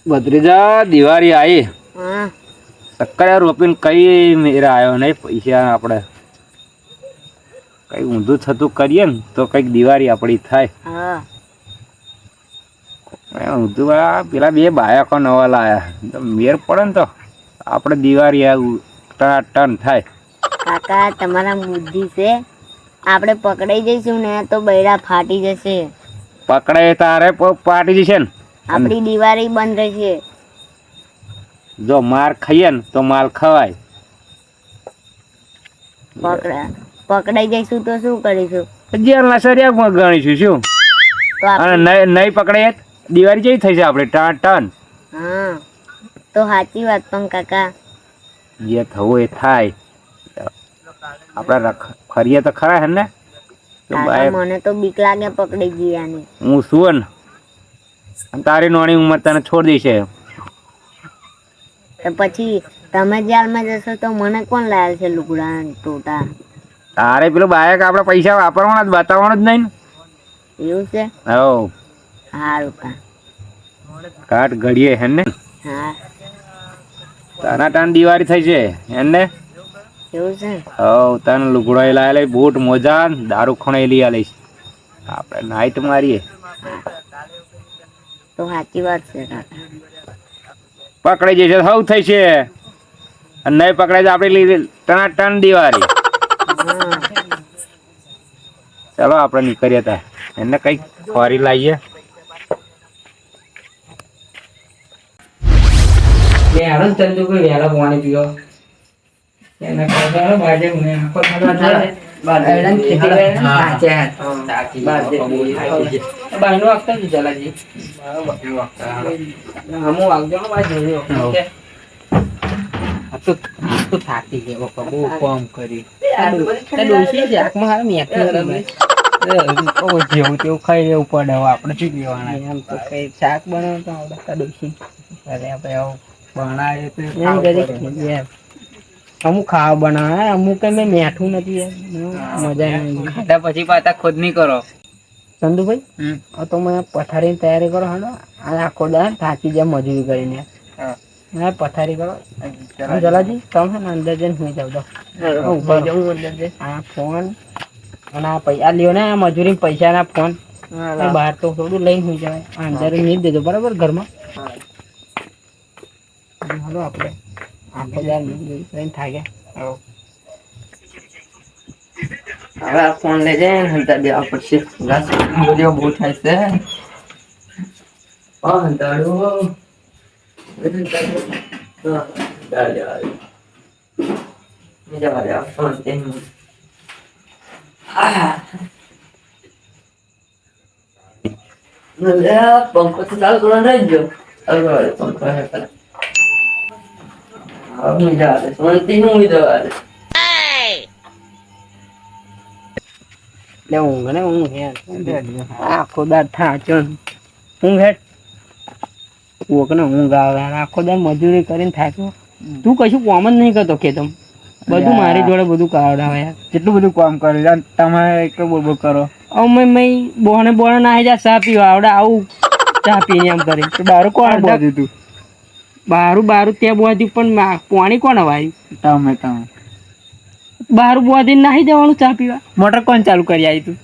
ભત્રીજા દિવાળી આવી. હા. સક્કરિયા રોપીને કઈ મેરા આવ્યો નહીં પૈસા આપણે કઈ ઊંધું થતું કરીએ ને તો કઈક દિવાળી આપડી થાય. હા. ઊંધું પેલા બે બાળકો નવા લાયા મેર પડે ને તો આપડે દિવાળી આવું ટન થાય. કાકા તમારા બુદ્ધિ છે આપડે પકડાઈ જઈશું ને તો બૈરા ફાટી જશે. પકડાય તારે પાટી જશે ને. અને આપડી દિવાળી બંધ રહેશે. જો માર ખાઈએ ને તો માલ ખવાય. પકડાઈ જઈશું તો શું કરીશું? જેલના સળિયામાં ગણીશું શું તો અને નહીં પકડાય દિવાળી જેવી થઈ છે આપણે ટન. હા તો સાચી વાત પણ કાકા જે થવું એ થાય આપડે ફરીએ તો ખરા હે ને. કાકા મને તો બીક લાગે પકડી ગયા ને. હું છું ને તારી નાની ઉંમર તને છોડી દેશે. તો પછી તમે જેલમાં જશો તો મને કોણ લાવે છે લુગડા ટોટા? તારે પેલું બાયક આપડે પૈસા વાપરવાના બતાવવાનું જ નહીં ને. એવું છે. હવ હારું કાટ ઘડીએ હે ને. હા. તાના ટાણ દિવાળી થઈ છે એને. એવું છે. હવ તને લુગડો લાવે બૂટ મોજા દારૂ ખોણે લઈશ આપડે નાઈટ મારીએ. તો સાચી વાત છે કાકા. પકડાઈ જશે હવ થઈ છે અને નહીં પકડાય તો આપડે લીધે ટનાટન દિવાળી. ચાલો આપડે નીકળીએ તા એને કઈક ફરી લાવીએ. ચંદુ કોઈ વહેલા પાણી પીવો એના કરતા બાજે મને બાયનો વાગતા જ ચલાજી હમું વાગજો બાજુ તો થાકી ગયો બહુ કામ કરી ડોસી જાકમાં હાર મેથી જેવું તેવું ખાઈ લેવું પડે આપણે શું પીવાના એમ તો કઈ શાક બનાવતા આવડતા ડોસી અરે આપણે બનાવે અમુક ખાવા બનાવે અમુક કઈ મેં મેઠું નથી મજા ખાધા પછી પાછા ખુદ ની કરો. ચંદુભાઈ તો મેં પથારીની તૈયારી કરો હાલો આખો દા થાકી જાય મજૂરી કરીને પથારી કરો જલાજી તમે ને અંદર જઈને સુઈ જાવ દો ફોન અને આ પૈસા લ્યો ને આ મજૂરી પૈસા ના ફોન બહાર તો થોડું લઈને સુઈ જવાય અંદર નહીં દેજો બરાબર ઘરમાં. હાલો આપણે આખો દા મજૂરી થાક્યા હવે આ ફોન લઈ જાય ને હંતા દેવા પડશે ઘાસ વિડીયો બહુ થાય છે. પંખો તો ચાલુ કરવાનો રહી ગયો પંખો હે પેલા ઊંઘ ને ઊંઘ આખો દાર થાચો ઊંઘ હેઠ કોક ને ઊંઘ આવે આખો દાર મજૂરી કરીને થાક્યો તું કશું કામ જ નહીં કરતો કે તમ બધું મારી જોડે બધું કરાવડાવે કેટલું બધું કામ કરે તમે એટલું બોલ કરો. બોને ના જા ચા પીવા આવડે આવું ચા પીને એમ કરી તો દારૂ કોણ બોધી તું બારું ત્યાં બોધી પણ પાણી કોણ હવાય તમે બારું બોધી નાહી જવાનું ચા પીવા મોટર કોણ ચાલુ કરી આવી તું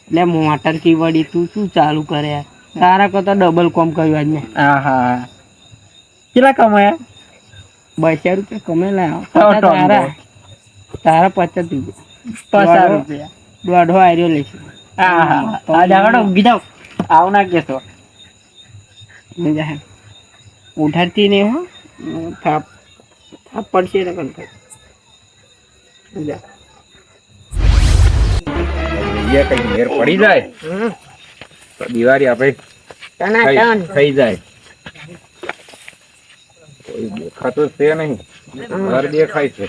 એટલે મોટર કી વળી તું શું ચાલુ કરે તારા કરતા ડબલ કોમ કર્યું આજ મેં. હા કેટલા કમાયા? 200 રૂપિયા કમેલા તારા 50 રૂપિયા દોઢો આર્યો લેશે. આવ ના કેસો ઉઠાડતી નહીં હો થાપ પડશે કઈ મેર પડી જાય તો દિવાળી આપણે થઈ જાય. કોઈ દેખાતું છે નહીં ઘર દેખાય છે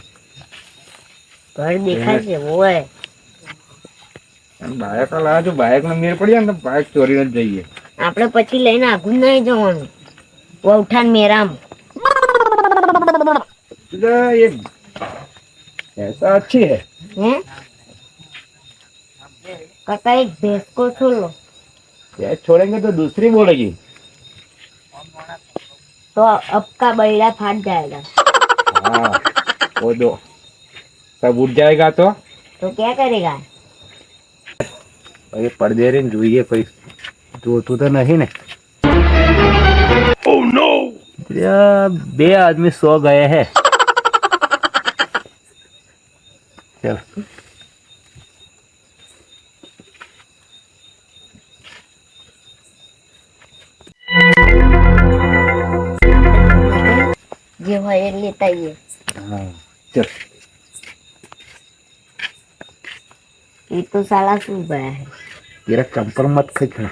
બાયક લાવજો બાયક નો મેર પડી જાય ને બાયક ચોરી જ જઈએ આપણે પછી લઈને આગું નહીં જવાનું વૌઠાન મેરામ ऐसा अच्छी है काका एक भैंस को छोड़ लो. ये छोड़ेंगे तो दूसरी बोलेगी तो अब का बैरा फाट जाएगा। हाँ वो दो सब उठ जाएगा तो क्या करेगा? પછી પડદે રહીને જોઈએ પછી જોતું તો નહીં ને બે આદમી સો ગए हैं चल जो है ये लेता ही है। हाँ चल ये तो साला सो गया है। तेरा चंपल मत खींचना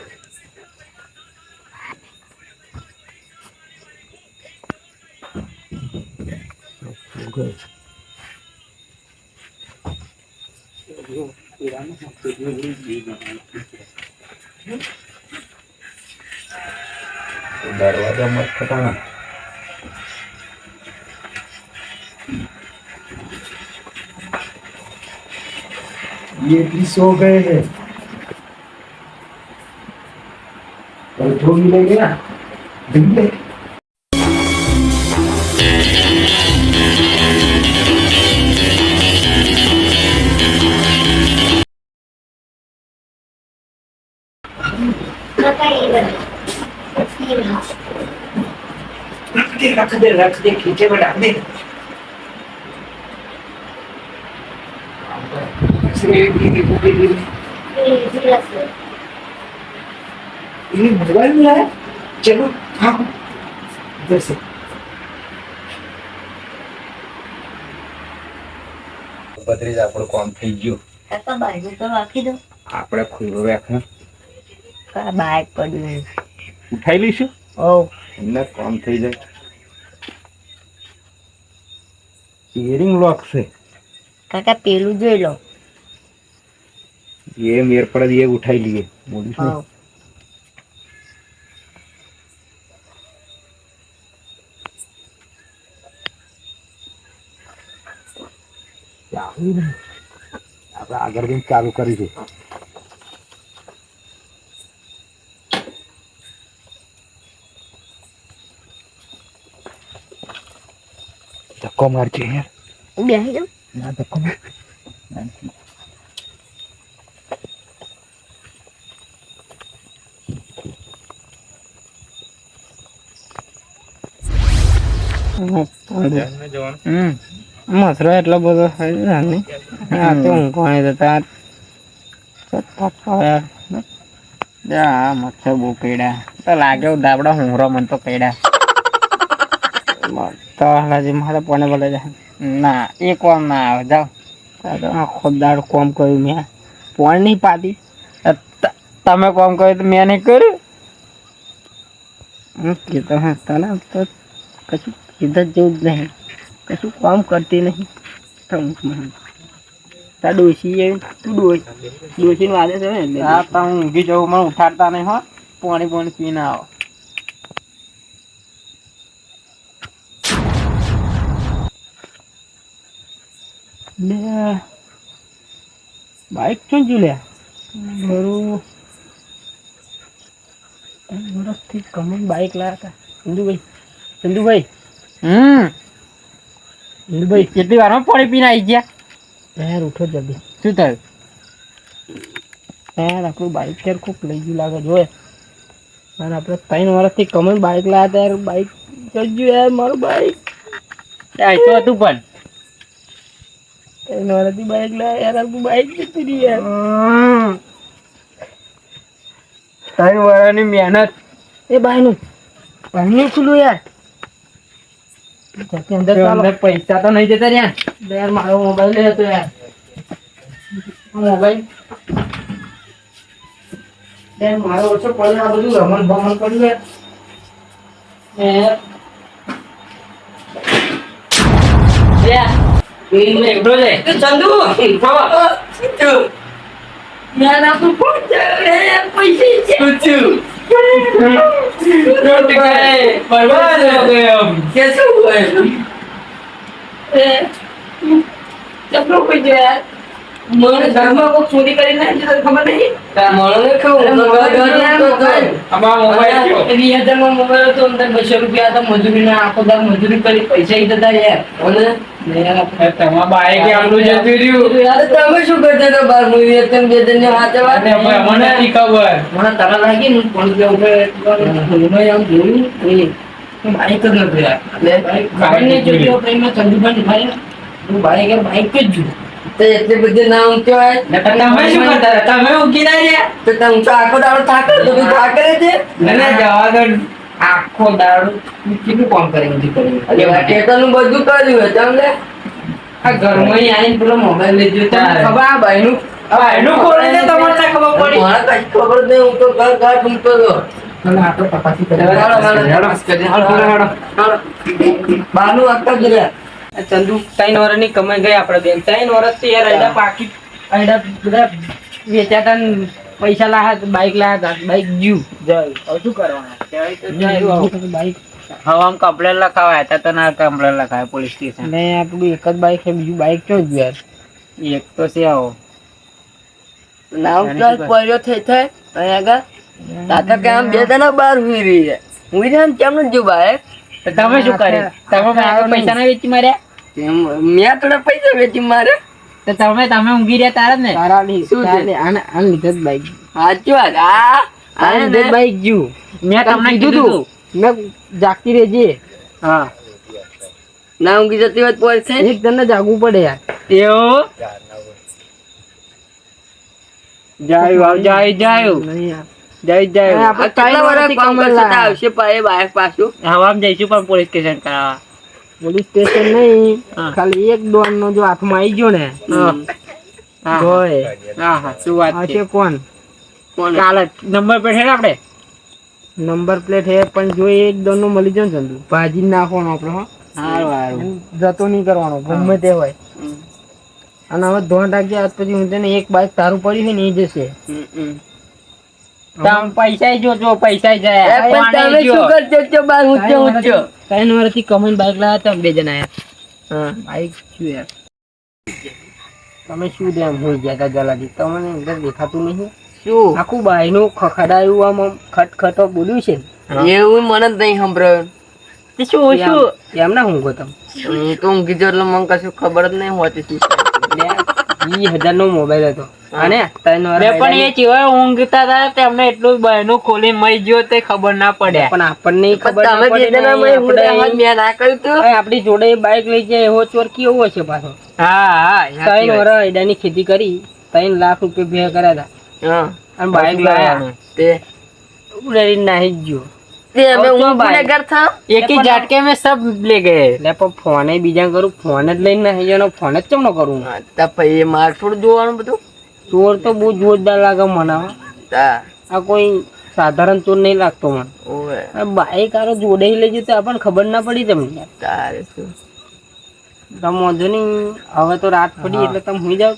दरवाजा मत खटाना ये भी सो गए हैं और जो मिलेंगे ना मिलेंगे रख दे खींचे में डाल दे ये मोबाइल में है चलो हाँ इधर से બત્રીસ આપણું કામ થઈ ગયું કાકા બાજુ તો રાખી દો. આપણે ખુલ્લું રાખે કા બાઈક પડ્યું છે. ઉઠાઈ લઈશું ઓ એમને કામ થઈ જાય સ્ટીયરિંગ લોક છે કાકા પેલું જોઈ લો. એ મેર પડે એ ઉઠાઈ લઈએ બોલીશ ને ઓ આપણે આગળ જઈને ચાલુ કરીશું ધક્કો મારજે યાર બેસી જાઓ. ના ધક્કો માર મસરો એટલો બધો થાય ને આ તો ઊંઘવાની જતા મચ્છર બહુ કઈડા તો લાગે દાબડા હુંરો મને તો કઈડા તો હજી મારે પોને બોલે જાય ના એ કોમ ના આવે જાઓ આખો દાડ કોમ કર્યું મેં પોણ નહીં પાડી તમે કોમ કર્યું તો મેં નહીં કર્યું કીધું હા તને તો કશું કીધું જેવું જ નહીં કશું કામ કરતી નહીં તાર ડોસી તું ડોસી નું આદે છે ને હા તો હું ઊંઘી જવું મને ઉઠાડતા નહીં હો પાણી પાણી પીને આવો લે બાઈક ક્યાં જ્યું લે મારું વર્ષથી કમન બાઈક લાયા હતા ચંદુભાઈ ચંદુભાઈ ભાઈ કેટલી વારમાં પાણી પીને આવી ગયા યાર ઉઠો જલ્દી શું થયું યાર આપણું બાઈક યાર ખૂબ લઈ ગયું લાગે જોયે યાર આપણે 3 વર્ષથી કમન બાઈક લાયા હતા યાર બાઈક જજ્યું યાર મારું બાઈક તો હતું પણ 3 વર્ષથી બાઈક લાયા યાર આપણું બાઈક જતી રહી યાર 3 વર્ષની મહેનત એ બાઈનું ખુલ્લું યાર અંદર પૈસા તો નહીં જતા રહ્યા યાર મારો મોબાઈલ હતો યાર મોબાઈલ યાર મારો ઓછો પડે આ બધું રમણ ભમણ કર્યું યાર એકડો છે ચંદુ યાર આપણું ફોન પૈસા છે बर्बाद हो गए हम कैसे हुए सब लोग को जो है મને ઘરમાં કોઈ ચોરી કરી નાખી તો ખબર નહીં. મને કેવું આમાં મોબાઈલ કયો? 20,000 માં મોબાઈલ હતો, અંદર 200 રૂપિયા હતા, મજૂરીના આખો દાડો મજૂરી કરી પૈસા ઈ જતા યાર. અને તમારા બાએ કે આમનું જતું રહ્યું. યાર તમે શું કરતા હતા બાર મૂવી હતા બે જણ હાથે વાત અને ભાઈ અમને નથી ખબર. મને તરત લાગી ને ફોન પે ઉપર ફોનમાં આમ જોયું એ બાઈક જ નતું યાર. બાઈક ખબર નહીં જોયું પ્રેમમાં ચંદુભાઈ ભાઈ હું બાઈક જ જોયું. તો એટલે બધી ના ઊંચો હોય તમે શું કરતા હતા? તમે ઊંઘી ના રહ્યા? તો તમે તો આખો દાડો થાકે તો તું થાકે છે ના જવા દો. આખો દાડો કેટલું કામ કરી નથી ટેકરનું બધું કર્યું હોય તમને આ ઘરમાં આવીને પેલો મોબાઈલ લઈ ગયો તમને તારે. ખબર આ ભાઈનું એનું ખોલીને તમને ના ખબર પડી. મને કઈ ખબર જ નહીં હું તો ઘર ઘર ઘૂમતો હતો મને આટલો તપાસી કરે બહારનું આખા ગયા ચંદુ 3 વર્ષની કમાઈ ગઈ આપણે બેન 3 વર્ષ થી યાર આયડા પાકી આયડા બધા વેચાતા ને પૈસા લાયા બાઈક લાયા બાઈક જીવ જાય હવે શું કરવાના બાઈક હવામ કમ્પ્લેન લખાવાય હતા તો ના કમ્પ્લેન લખાય પોલીસ સ્ટેશન. ને આપણું એક જ બાઈક છે બીજું બાઈક ક્યાં જ યાર એક તો છે આવો. નામ ચાલ પડ્યો થઈ થાય અહીંયા આગળ તાતા કે આમ બે જણા બહાર હુઈ રહી છે હુઈ રહ્યા ને કેમ નથી જો બાઈક તો તમે શું કર્યું? તમે મારા પૈસા ના વેચી માર્યા? મેં થોડા પૈસા વેચી મારે તો તમે ઊંઘી રહ્યા તારા જ ને? તારાની શું છે? આને લીધે જ બાઈક સાચી વાત આને લીધે જ બાઈક જીવ મેં તમને કીધું તું. મેં જાગતી રહેજે હા ના ઊંઘી જતી હોય તો થાય એક જણને જાગવું પડે યાર એવું જાયું જાયું નહીં યાર જાયું આપણે કેટલા ત્રણ વર્ષ વર્ષથી કામ કમાઈ કરશે તો લાયા. આવશે પાછે બાઈક પાછું હવામ જઈશું પણ પોલીસ સ્ટેશન કરાવવા. પોલીસ સ્ટેશન નહીં હા. ખાલી એક ડોન નો જો હાથમાં આવી ગયો ને હા તોય હા શું વાત આ છે? છે કોણ કોણ કાલે નંબર પર છે ને આપણે? નંબર પ્લેટ હે પણ જો એક ડોન નો મળી જાય ને ચંદુ ભાજી જ નાખવાનો આપણે હો સારું સારું. એમ જતો નહીં કરવાનો ગમે તે હોય અને હવે ધોન રાખજે આજ પછી હું તને એક બાઈક તારું પડ્યું છે ને એ જશે તમે પૈસા જોજો પૈસા એ જાય. પણ તમે શું કરજો છો બાર ઊંચો ઊંચો 3 વર્ષથી કમાઈને બાઈક લાયા હતા બે જણા યાર હા બાઈક શું યાર તમે શું દે એમ હોઈ ગયા હતા જલાજી તમને અંદર દેખાતું નહીં શું આખું બાયનું ખખડાયું આમ ખટખટો બોલ્યું છે એવું મને જ નહીં સંભળાયું તે શું શું એમ ના ઊંઘો તમે હું તો ઊંઘી જો એટલે મને કશું ખબર જ નહીં હોતી શું 20,000 નો મોબાઈલ હતો અને 3 વર્ષ પણ એ ચીવાય ઊંઘતા હતા તેમને એટલું બહેનું ખોલી મઈ ગયો તે ખબર ના પડ્યા. પણ આપણને ઈ ખબર તમે બે જણા મેં ના કર્યું તું આપડી જોડે બાઈક લઈ જાય એવો ચોર કેવો છે પાછો હા 3 વર્ષ એડાની ખેતી કરી 3 લાખ રૂપિયા ભેગા કર્યા હતા હા અને બાઈક લાયા તે ઉડાડી નાહી જ ગયો તે અમે તો હું બાઈક. ગુનેગાર થા એક ही झटके में सब ले गए. એટલે પણ ફોન બીજા કરું ફોન જ લઈને નાહી જવાનો ફોન જ ચમ ન કરું તા પછી માર થોડું જોવાનું બધું ચોર તો બહુ જોરદાર લાગે મને હો. તા આ કોઈ સાધારણ ચોર નહીં લાગતો મને ઓવે આ બાઈક આરો જોડે લઈ જતો આપણને ખબર ના પડી તમને યાર. તારે શું તમે વાંધો નહીં હવે તો રાત પડી એટલે તમે સુઈ જાઓ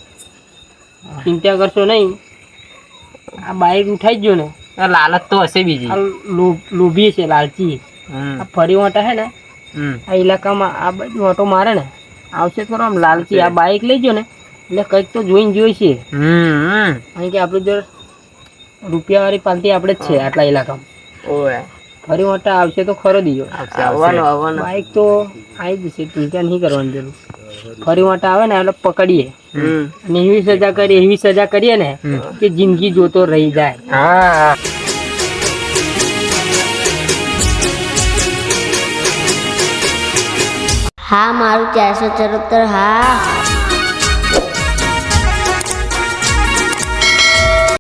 ચિંતા કરશો નહીં આ બાઈક ઉઠાઈ જ ગયો ને लालच तो हसे बीजी. આ લોભી છે લાલચી આ ફરી વાંટા હે ને આ ઇલાકામાં આ બાજુ ઓટો મારે ને આવશે ખરો આમ લાલચી આ બાઈક લઈ ગયો ને એટલે કંઈક તો જોઈને જોઈ છે કારણ કે આપણું જો રૂપિયાવાળી પાલટી આપણે જ છે આટલા ઇલાકામાં ઓવે ફરી વાંટા આવશે તો ખરો દીજો આવવાનો બાઈક તો આવી જશે ચિંતા નહીં કરવાની જરૂર ફરી વાંટા આવે ને એટલે પકડીએ અને એવી સજા કરીએ ને કે જિંદગી જોતો રહી જાય हाँ હા મારું 474 હા